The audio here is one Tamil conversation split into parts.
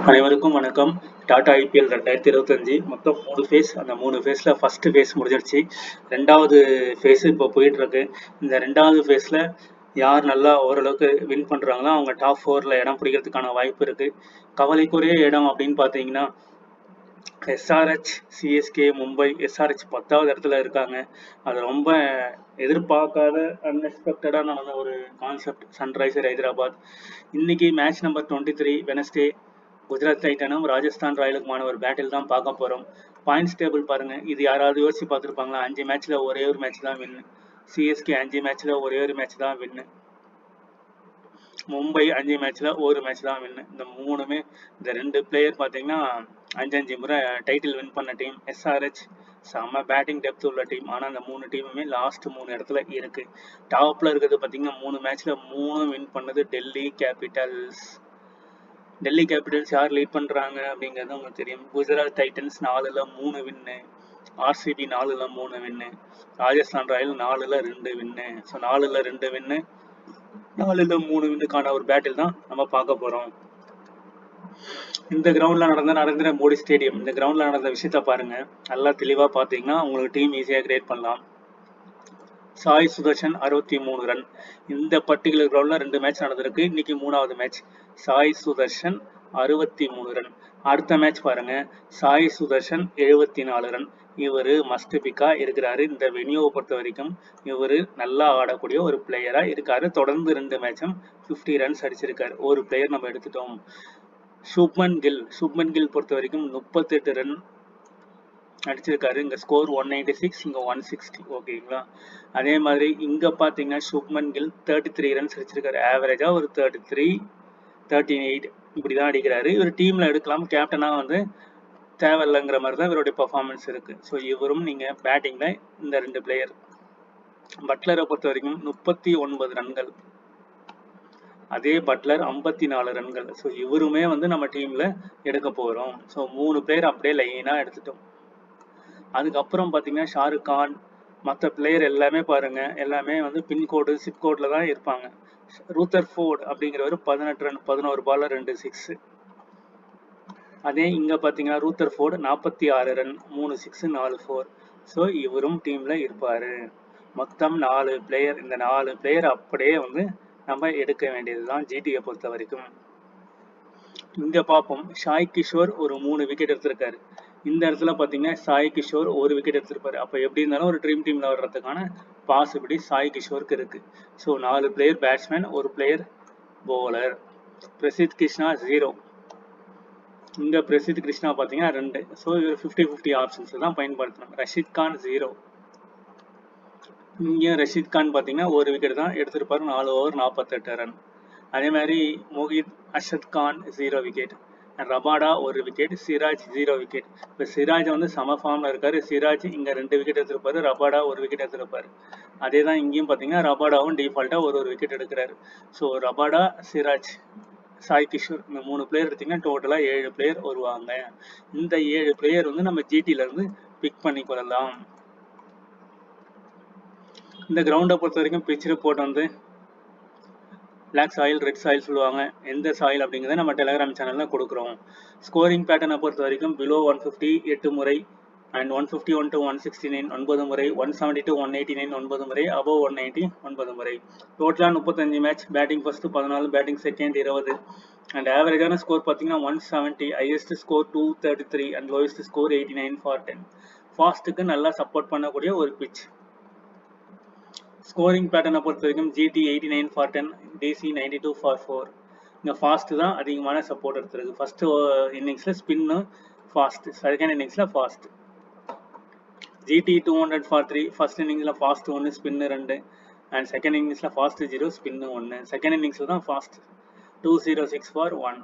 அனைவருக்கும் வணக்கம். டாடா ஐபிஎல் 2025 மொத்தம் 3 ஃபேஸ். அந்த 3 ஃபேஸில் ஃபஸ்ட்டு ஃபேஸ் முடிஞ்சிருச்சு. 2வது ஃபேஸு இப்போ போயிட்டுருக்கு. இந்த 2வது ஃபேஸில் யார் நல்லா ஓரளவுக்கு வின் பண்ணுறாங்களோ அவங்க டாப் 4ல் இடம் பிடிக்கிறதுக்கான வாய்ப்பு இருக்குது. கவலைக்குரிய இடம் அப்படின்னு பார்த்தீங்கன்னா எஸ்ஆர்ஹெச், சிஎஸ்கே, மும்பை. எஸ்ஆர்ஹெச் 10வது இடத்துல இருக்காங்க. அது ரொம்ப எதிர்பார்க்காத அன்எக்ஸ்பெக்டடாக நடந்த ஒரு கான்செப்ட். சன்ரைசர் ஹைதராபாத் இன்னைக்கு மேட்ச் நம்பர் 23 வெனஸ்டே குஜராத் டைட்டனும் ராஜஸ்தான் ராயலுக்குமான ஒரு பேட்டில் தான் பார்க்க போகிறோம். பாயிண்ட்ஸ் டேபிள் பாருங்கள். இது யாராவது யோசிச்சு பார்த்துருப்பாங்களா? 5 மேட்ச்சில் ஒரே ஒரு மேட்ச் தான் வின்னு. சிஎஸ்கே 5 மேட்ச்சில் ஒரே ஒரு மேட்ச் தான் வின்னு. மும்பை 5 மேட்ச்சில் ஒரு மேட்ச் தான் வின்னு. இந்த மூணுமே இந்த 2 பிளேயர் பார்த்தீங்கன்னா 5 முறை டைட்டில் வின் பண்ண டீம். எஸ்ஆர்ஹெச் செம்ம பேட்டிங் டெப்த் உள்ள டீம். ஆனால் அந்த 3 டீமுமே லாஸ்ட் 3 இடத்துல இருக்குது. டாப்பில் இருக்கிறது பார்த்தீங்கன்னா 3 மேட்ச்சில் 3 வின் பண்ணது டெல்லி கேபிட்டல்ஸ். டெல்லி கேபிட்டல்ஸ் யார் லீட் பண்ணுறாங்க அப்படிங்கிறது உங்களுக்கு தெரியும். குஜராத் டைட்டன்ஸ் 4ல் 3 வின்னு. ஆர்சிபி 4ல் 3 வின்னு. ராஜஸ்தான் ராயல் 4ல் 2 வின்னு. ஸோ 4ல் 2 வின்னு, 4ல் 3 வின்னுக்கான ஒரு பேட்டில் தான் நம்ம பார்க்க போகிறோம். இந்த கிரவுண்டில் நடந்த நரேந்திர மோடி ஸ்டேடியம். இந்த கிரவுண்டில் நடந்த விஷயத்த பாருங்கள். நல்லா தெளிவாக பார்த்தீங்கன்னா உங்களுக்கு டீம் ஈஸியாக கிரியேட் பண்ணலாம். சாய் சுதர்ஷன் 63 ரன். இந்த பர்டிகுலர் கிரவுண்டில் 2 மேட்ச் நடந்திருக்கு. இன்னைக்கு 3வது மேட்ச். சாய் சுதர்ஷன் 63 ரன். அடுத்த மேட்ச் பாருங்க. சாய் சுதர்ஷன் 74 ரன். இவர் மஸ்ட் பிக்கா இருக்கிறாரு. இந்த வெனியூவை பொறுத்த வரைக்கும் இவர் நல்லா ஆடக்கூடிய ஒரு பிளேயரா இருக்காரு. தொடர்ந்து 2 மேட்சும் 50 ரன்ஸ் அடிச்சிருக்காரு. ஒரு பிளேயர் நம்ம எடுத்துட்டோம். சுப்மன் கில் பொறுத்த வரைக்கும் 38 ரன் அடிச்சிருக்காரு. இங்கே ஸ்கோர் 196, இங்கே 160. ஓகேங்களா? அதே மாதிரி இங்கே பார்த்தீங்கன்னா சுப்மன் கில் 33 ரன்ஸ் அடிச்சிருக்காரு. ஆவரேஜாக ஒரு 33, 38 இப்படி தான் அடிக்கிறாரு. இவர் டீமில் எடுக்கலாம். கேப்டனாக வந்து தேவையில்லைங்கிற மாதிரி தான் இவருடைய பர்ஃபார்மன்ஸ் இருக்குது. ஸோ இவரும் நீங்கள் பேட்டிங்கில் இந்த 2 பிளேயர். பட்லரை பொறுத்த வரைக்கும் 39 ரன்கள். அதே பட்லர் 54 ரன்கள். ஸோ இவருமே வந்து நம்ம டீமில் எடுக்க போகிறோம். ஸோ 3 பேர் அப்படியே லைனாக எடுத்துட்டோம். அதுக்கப்புறம் பார்த்தீங்கன்னா ஷாருக் கான், மற்ற பிளேயர் எல்லாமே பாருங்கள், எல்லாமே வந்து பின்கோடு சிப்கோடில் தான் இருப்பாங்க. ரூதர்ஃபோர்ட் அப்படிங்கிறவர் 18 ரன், 11 பாலில் 2 6. அதே இங்கே பார்த்தீங்கன்னா ரூதர்ஃபோர்ட் 46 ரன், 3 6, 4 4. ஸோ இவரும் டீமில் இருப்பார். மொத்தம் 4 பிளேயர். இந்த 4 பிளேயர் அப்படியே வந்து நம்ம எடுக்க வேண்டியது தான் ஜிடியை பொறுத்த வரைக்கும். இங்கே பார்ப்போம். சாய் கிஷோர் ஒரு 3 விக்கெட் எடுத்திருக்காரு. இந்த இடத்துல பார்த்தீங்கன்னா சாய் கிஷோர் ஒரு விக்கெட் எடுத்திருப்பாரு. அப்போ எப்படி இருந்தாலும் ஒரு ட்ரீம் டீமில் வர்றதுக்கான பாசிபிலிட்டி சாய் கிஷோருக்கு இருக்குது. ஸோ 4 பிளேயர் பேட்ஸ்மேன், ஒரு பிளேயர் பவுலர். பிரசித் கிருஷ்ணா 0. இங்கே பிரசித் கிருஷ்ணா பார்த்தீங்கன்னா 2. ஸோ இவர் 50-50 ஆப்ஷன்ஸ் தான் பயன்படுத்தணும். ரஷீத் கான் 0. இங்கே ரஷீத் கான் பார்த்தீங்கன்னா ஒரு விக்கெட் தான் எடுத்திருப்பாரு. 4 ஓவர் 48 ரன். அதே மாதிரி மோஹித் அஷத் கான் 0 விக்கெட். ரபாடா ஒரு விக்கெட். சிராஜ் 0 விக்கெட். இப்போ சிராஜ் வந்து சம ஃபார்மில் இருக்காரு. சிராஜ் இங்கே 2 விக்கெட் எடுத்திருப்பாரு. ரபாடா ஒரு விக்கெட் எடுத்திருப்பாரு. அதே தான் இங்கேயும் பார்த்தீங்கன்னா ரபாடாவும் டிஃபால்ட்டாக ஒரு விக்கெட் எடுக்கிறாரு. ஸோ ரபாடா, சிராஜ், சாய் கிஷோர் இந்த 3 பிளேயர் எடுத்திங்கன்னா டோட்டலாக 7 பிளேயர் வருவாங்க. இந்த 7 பிளேயர் வந்து நம்ம ஜிடியிலேருந்து பிக் பண்ணி கொள்ளலாம். இந்த கிரவுண்டை பொறுத்த வரைக்கும் பிச் ரிப்போர்ட் வந்து பிளாக் சாயில், ரெட் சாயில் சொல்லுவாங்க. எந்த சாயில் அப்படிங்கிறத நம்ம டெலிகிராம் சேனலில் கொடுக்குறோம். ஸ்கோரிங் பேட்டர்னை பொறுத்த வரைக்கும் பிலோ 150 8 முறை, அண்ட் 151 to 169 9 முறை, 170 to 189 9 முறை, அபவ் 190 9 முறை. டோட்டலாக 35 match. Batting first 14, batting second 20. And ஆவரேஜான ஸ்கோர் பார்த்தீங்கன்னா 170, highest score 233 and lowest score 89 for 10. ஃபாஸ்ட்டுக்கு நல்லா சப்போர்ட் பண்ணக்கூடிய ஒரு பிச். ஸ்கோரிங் பேட்டர்னை பொறுத்த வரைக்கும் ஜிடி 89 for 10, டிசி 92 for 4. இங்கே ஃபாஸ்ட்டு தான் அதிகமான சப்போர்ட் எடுத்துருக்கு. ஃபஸ்ட்டு இன்னிங்ஸில் ஸ்பின்னு ஃபாஸ்ட், செகண்ட் இன்னிங்ஸில் ஃபாஸ்ட். ஜிடி 200 for 3, ஃபர்ஸ்ட் இன்னிங்ஸில் ஃபாஸ்ட் 1, ஸ்பின்னு 2, அண்ட் செகண்ட் இன்னிங்ஸில் ஃபாஸ்ட் 0, ஸ்பின்னு 1. செகண்ட் இன்னிங்ஸில் தான் ஃபாஸ்ட் 206 for 1.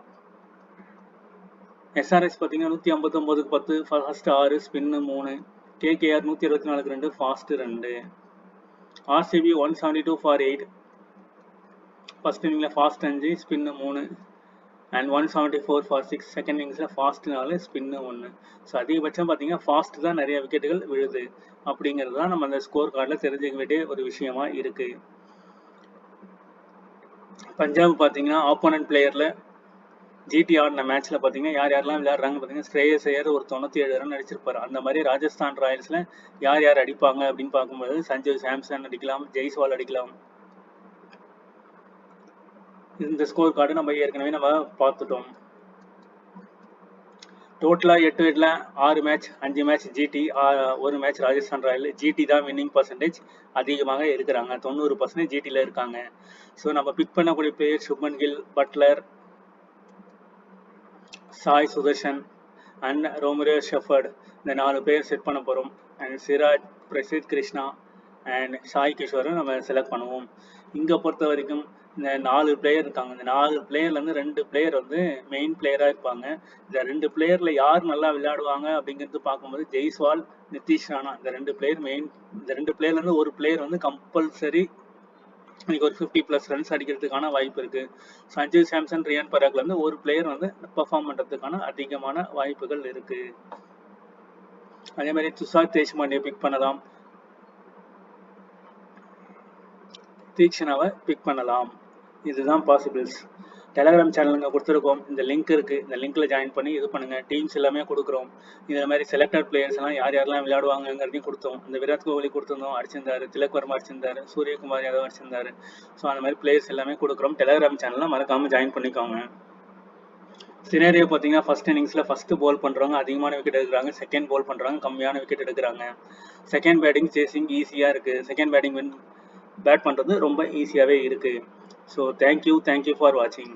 எஸ்ஆர்எஸ் பார்த்தீங்கன்னா 159க்கு 10, ஃபர்ஸ்ட் 6, ஸ்பின்னு 3. கேகேஆர் 124க்கு 2, ஃபாஸ்ட் 2. ஆர்சிபி 172 for 8, ஃபர்ஸ்ட் இன்னிங்ஸில் fast 5, spin 3, and 174 for 6, second இன்னிங்ஸில் ஃபாஸ்ட் 4, ஸ்பின்னு 1. ஸோ அதிகபட்சம் பார்த்தீங்கன்னா ஃபாஸ்ட் தான் நிறைய விக்கெட்டுகள் விழுது அப்படிங்கிறது தான் நம்ம அந்த ஸ்கோர் கார்டில் தெரிஞ்சுக்க வேண்டிய ஒரு விஷயமா இருக்குது. பஞ்சாப் பார்த்தீங்கன்னா ஆப்போனன்ட் பிளேயரில் ஜிடி ஆடின மேட்ச்ல பார்த்தீங்கன்னா யார் யாரெல்லாம் விளையாடுறாங்க பார்த்தீங்கன்னா ஸ்ரேயஸ் ஐயர் ஒரு 97 ரன் அடிச்சிருப்பாரு. அந்த மாதிரி ராஜஸ்தான் ராயல்ஸ்ல யார் யார் அடிப்பாங்க அப்படின்னு பார்க்கும்போது சஞ்சு சாம்சன் அடிக்கலாம், ஜெய்ஸ்வால் அடிக்கலாம். இந்த ஸ்கோர் கார்டு நம்ம ஏற்கனவே நம்ம பார்த்துட்டோம். டோட்டலா 8 விக்கெட்ல 6 மேட்ச் 5 மேட்ச் ஜிடி, ஒரு மேட்ச் ராஜஸ்தான் ராயல். ஜிடி தான் வின்னிங் பர்சன்டேஜ் அதிகமாக இருக்கிறாங்க, 90% ஜிடில இருக்காங்க. ஸோ நம்ம பிக் பண்ணக்கூடிய player Shubman Gill, Buttler, Sai Sudharsan and Romario Shepherd, இந்த 4 பேர் செட் பண்ண போகிறோம். அண்ட் சிராஜ், பிரசித் கிருஷ்ணா அண்ட் சாய் கிஷோரை நம்ம செலக்ட் பண்ணுவோம். இங்கே பொறுத்த வரைக்கும் இந்த 4 பிளேயர் இருக்காங்க. இந்த 4 பிளேயர்லேருந்து 2 பிளேயர் வந்து மெயின் பிளேயராக இருப்பாங்க. இந்த 2 பிளேயரில் யார் நல்லா விளையாடுவாங்க அப்படிங்கிறது பார்க்கும்போது ஜெய்ஸ்வால், நிதிஷ் ராணா இந்த 2 பிளேயர் மெயின். இந்த 2 பிளேயர்லேருந்து ஒரு பிளேயர் வந்து கம்பல்சரி இன்னைக்கு ஒரு 50+ ரன்ஸ் அடிக்கிறதுக்கான வாய்ப்பு இருக்கு. சஞ்சு சாம்சன், ரியான் பராக்ல இருந்து ஒரு பிளேயர் வந்து பெர்ஃபார்ம் பண்றதுக்கான அதிகமான வாய்ப்புகள் இருக்கு. அதே மாதிரி துஷார் தேஷ்பாண்டே பிக் பண்ணலாம், தீக்ஷனாவை பிக் பண்ணலாம். இதுதான் பாசிபிள்ஸ். டெலகிராம் சேனலுங்க கொடுத்துருக்கோம், இந்த லிங்க் இருக்கு. இந்த லிங்க்ல ஜாயின் பண்ணி இது பண்ணுங்க. டீம்ஸ் எல்லாமே கொடுக்குறோம். இந்த மாதிரி செலக்டட் பிளேயர்ஸ் எல்லாம் யார் யாரெல்லாம் விளையாடுவாங்கிறதையும் கொடுத்தோம். இந்த விராட் கோலி கொடுத்துருந்தோம், அடிச்சிருந்தாரு. திலக் வர்மா அடிச்சிருந்தாரு, சூரியகுமார் யாதவ் அடிச்சிருந்தாரு. ஸோ அந்த மாதிரி பிளேயர்ஸ் எல்லாமே கொடுக்குறோம். டெலகிராம் சேனல்ல மறக்காம ஜாயின் பண்ணிக்கோங்க. சினேரியோ பார்த்தீங்கன்னா ஃபர்ஸ்ட் இன்னிங்ஸ்ல ஃபர்ஸ்ட் பால் பண்றவங்க அதிகமான விக்கெட் எடுக்கிறாங்க, செகண்ட் பால் பண்றவங்க கம்மியான விக்கெட் எடுக்கிறாங்க. செகண்ட் பேட்டிங் சேசிங் ஈஸியா இருக்கு, செகண்ட் பேட்டிங் பேட் பண்றது ரொம்ப ஈஸியாவே இருக்கு. ஸோ தேங்க்யூ ஃபார் வாட்சிங்.